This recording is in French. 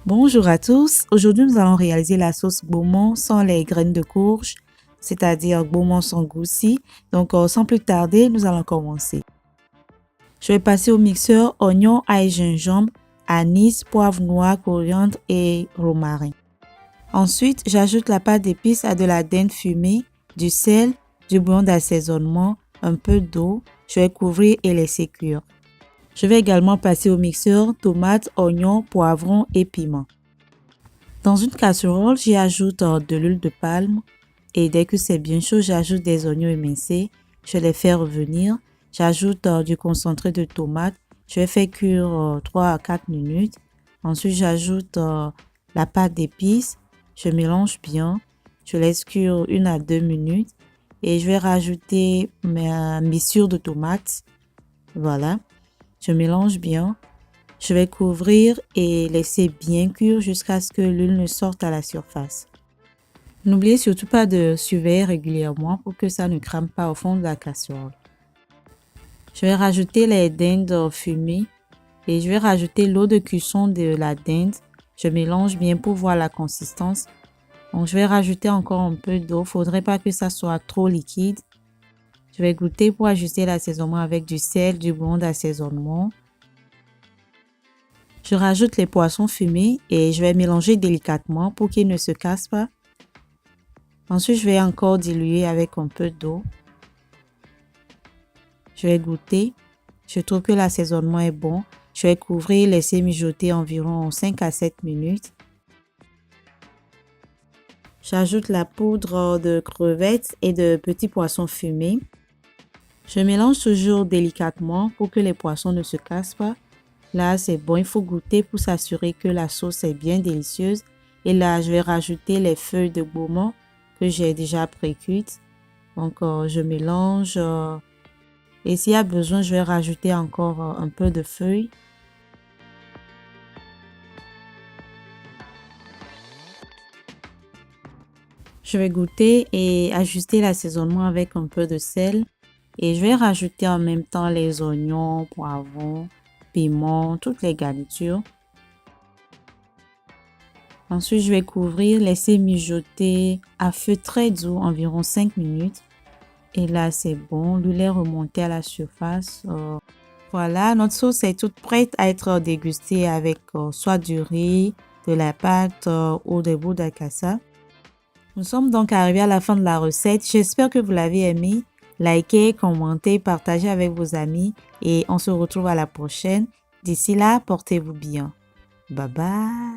Bonjour à tous, aujourd'hui nous allons réaliser la sauce Beaumont sans les graines de courge, c'est-à-dire Beaumont sans goussi. Donc sans plus tarder, nous allons commencer. Je vais passer au mixeur oignon, ail, gingembre, anis, poivre noir, coriandre et romarin. Ensuite, j'ajoute la pâte d'épices à de la dinde fumée, du sel, du bouillon d'assaisonnement, un peu d'eau. Je vais couvrir et laisser cuire. Je vais également passer au mixeur tomates, oignons, poivrons et piments. Dans une casserole, j'y ajoute de l'huile de palme et dès que c'est bien chaud, j'ajoute des oignons émincés. Je les fais revenir. J'ajoute du concentré de tomate. Je vais faire cuire 3 à 4 minutes. Ensuite, j'ajoute la pâte d'épices. Je mélange bien. Je laisse cuire 1 à 2 minutes et je vais rajouter ma mixture de tomates. Voilà. Je mélange bien. Je vais couvrir et laisser bien cuire jusqu'à ce que l'huile ne sorte à la surface. N'oubliez surtout pas de surveiller régulièrement pour que ça ne crame pas au fond de la casserole. Je vais rajouter les dindes fumées et je vais rajouter l'eau de cuisson de la dinde. Je mélange bien pour voir la consistance. Donc je vais rajouter encore un peu d'eau. Il ne faudrait pas que ça soit trop liquide. Je vais goûter pour ajuster l'assaisonnement avec du sel, du bouillon d'assaisonnement. Je rajoute les poissons fumés et je vais mélanger délicatement pour qu'ils ne se cassent pas. Ensuite, je vais encore diluer avec un peu d'eau. Je vais goûter. Je trouve que l'assaisonnement est bon. Je vais couvrir et laisser mijoter environ 5 à 7 minutes. J'ajoute la poudre de crevettes et de petits poissons fumés. Je mélange toujours délicatement pour que les poissons ne se cassent pas. Là, c'est bon, il faut goûter pour s'assurer que la sauce est bien délicieuse. Et là, je vais rajouter les feuilles de Beaumont que j'ai déjà pré-cuites. Donc, je mélange. Et s'il y a besoin, je vais rajouter encore un peu de feuilles. Je vais goûter et ajuster l'assaisonnement avec un peu de sel. Et je vais rajouter en même temps les oignons, poivrons, piments, toutes les garnitures. Ensuite, je vais couvrir, laisser mijoter à feu très doux environ 5 minutes. Et là, c'est bon. L'huile est remontée à la surface. Voilà, notre sauce est toute prête à être dégustée avec soit du riz, de la pâte ou des bouts d'acassa. Nous sommes donc arrivés à la fin de la recette. J'espère que vous l'avez aimé. Likez, commentez, partagez avec vos amis et on se retrouve à la prochaine. D'ici là, portez-vous bien. Bye bye.